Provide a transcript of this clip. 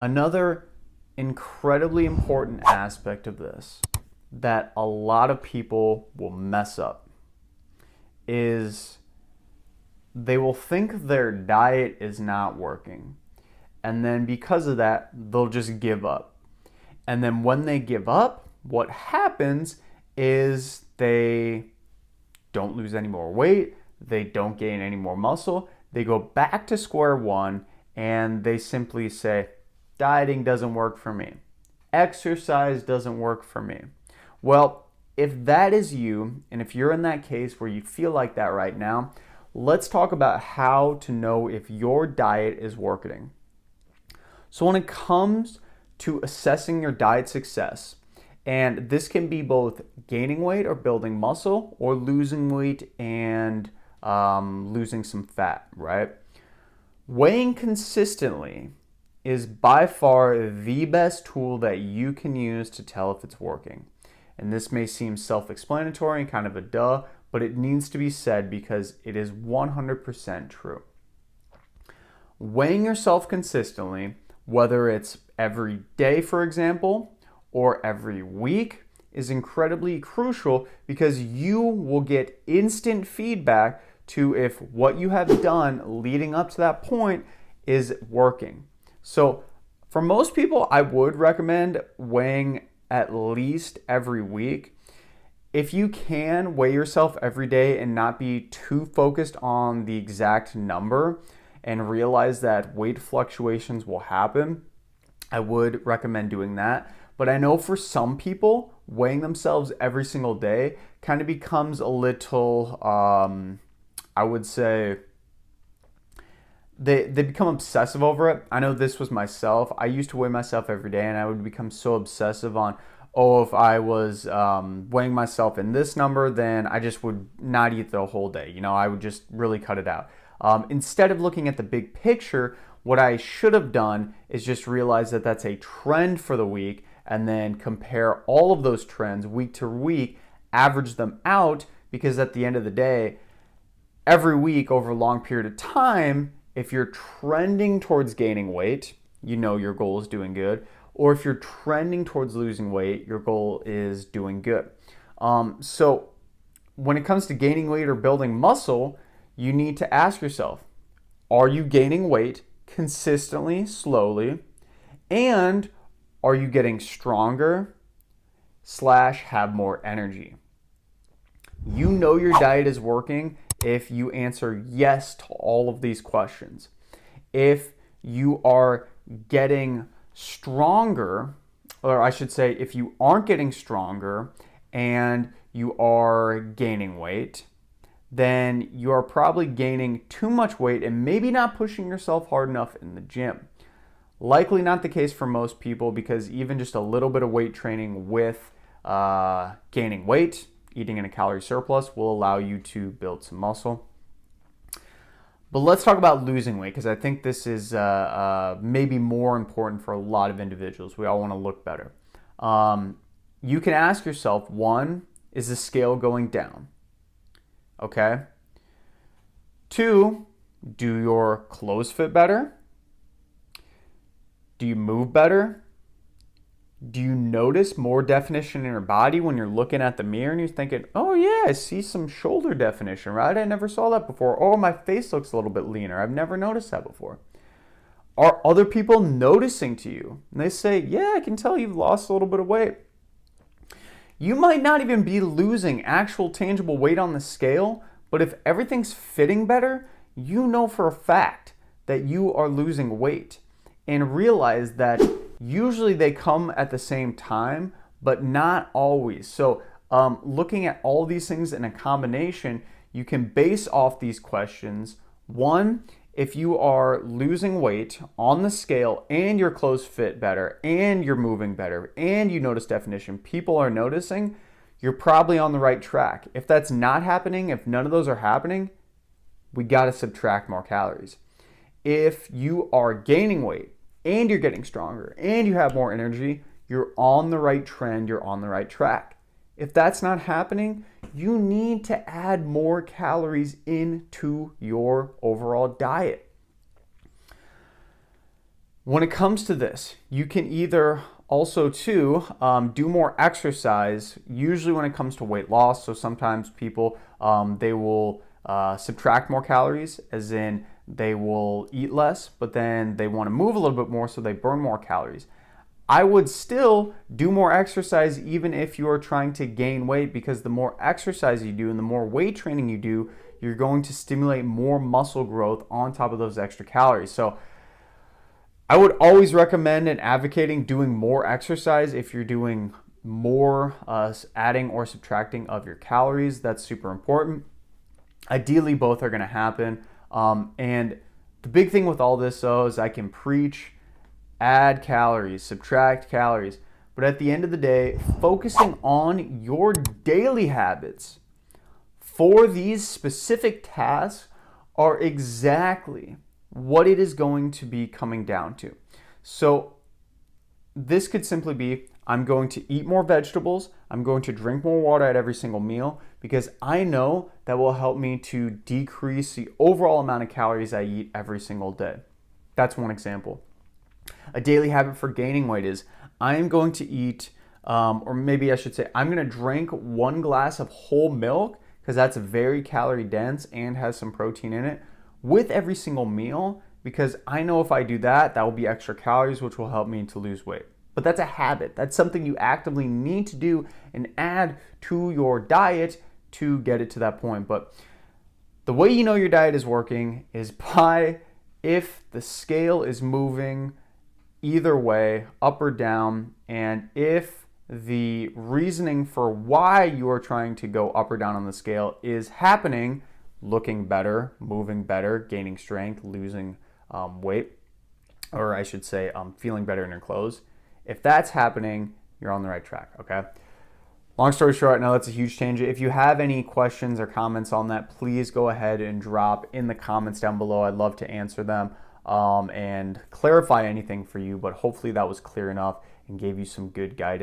Another incredibly important aspect of this that a lot of people will mess up is they will think their diet is not working. And then because of that, they'll just give up. And then when they give up, what happens is they don't lose any more weight, they don't gain any more muscle, they go back to square one and they simply say, dieting doesn't work for me. Exercise doesn't work for me. Well, if that is you, and if you're in that case where you feel like that right now, let's talk about how to know if your diet is working. So when it comes to assessing your diet success, and this can be both gaining weight or building muscle, or losing weight and losing some fat, right? Weighing consistently is by far the best tool that you can use to tell if it's working. And this may seem self-explanatory and kind of a duh, but it needs to be said because it is 100% true. Weighing yourself consistently, whether it's every day, for example, or every week, is incredibly crucial because you will get instant feedback to if what you have done leading up to that point is working. So for most people, I would recommend weighing at least every week. If you can weigh yourself every day and not be too focused on the exact number and realize that weight fluctuations will happen, I would recommend doing that. But I know for some people, weighing themselves every single day kind of becomes a little, I would say, they become obsessive over it. I know this was myself. I used to weigh myself every day and I would become so obsessive on, oh, if I was weighing myself in this number, then I just would not eat the whole day. You know, I would just really cut it out. Instead of looking at the big picture, what I should have done is just realize that that's a trend for the week and then compare all of those trends week to week, average them out, because at the end of the day, every week over a long period of time, if you're trending towards gaining weight, you know your goal is doing good. Or if you're trending towards losing weight, your goal is doing good. So when it comes to gaining weight or building muscle, you need to ask yourself, are you gaining weight consistently, slowly? And are you getting stronger / have more energy? You know your diet is working if you answer yes to all of these questions. If you are getting stronger, or I should say, if you aren't getting stronger and you are gaining weight, then you are probably gaining too much weight and maybe not pushing yourself hard enough in the gym. Likely not the case for most people because even just a little bit of weight training with gaining weight, eating in a calorie surplus, will allow you to build some muscle. But let's talk about losing weight because I think this is maybe more important for a lot of individuals. We all want to look better. You can ask yourself, one, is the scale going down? Okay. Two, do your clothes fit better? Do you move better? Do you notice more definition in your body when you're looking at the mirror and you're thinking, oh yeah, I see some shoulder definition, right? I never saw that before. Oh, my face looks a little bit leaner. I've never noticed that before. Are other people noticing to you? And they say, yeah, I can tell you've lost a little bit of weight. You might not even be losing actual tangible weight on the scale, but if everything's fitting better, you know for a fact that you are losing weight. And realize that usually they come at the same time, but not always. So looking at all these things in a combination, you can base off these questions. One, if you are losing weight on the scale and your clothes fit better and you're moving better and you notice definition, people are noticing, you're probably on the right track. If that's not happening, if none of those are happening, we got to subtract more calories. If you are gaining weight and you're getting stronger and you have more energy, you're on the right trend, you're on the right track. If that's not happening, you need to add more calories into your overall diet. When it comes to this, you can either also too do more exercise, usually when it comes to weight loss. So sometimes people, they will subtract more calories, as in they will eat less, but then they want to move a little bit more, so they burn more calories. I would still do more exercise even if you are trying to gain weight, because the more exercise you do and the more weight training you do, you're going to stimulate more muscle growth on top of those extra calories. So I would always recommend and advocating doing more exercise if you're doing more adding or subtracting of your calories. That's super important. Ideally, both are going to happen. And the big thing with all this, though, is I can preach, add calories, subtract calories. But at the end of the day, focusing on your daily habits for these specific tasks are exactly what it is going to be coming down to. So this could simply be, I'm going to eat more vegetables, I'm going to drink more water at every single meal, because I know that will help me to decrease the overall amount of calories I eat every single day. That's one example. A daily habit for gaining weight is I am going to eat, or maybe I should say, I'm going to drink 1 glass of whole milk, because that's very calorie dense and has some protein in it, with every single meal, because I know if I do that, that will be extra calories, which will help me to lose weight. But that's a habit. That's something you actively need to do and add to your diet to get it to that point. But the way you know your diet is working is by if the scale is moving either way, up or down, and if the reasoning for why you are trying to go up or down on the scale is happening, looking better, moving better, gaining strength, losing weight, or I should say feeling better in your clothes. If that's happening, you're on the right track, okay? Long story short, I know that's a huge change. If you have any questions or comments on that, please go ahead and drop in the comments down below. I'd love to answer them and clarify anything for you, but hopefully that was clear enough and gave you some good guidance.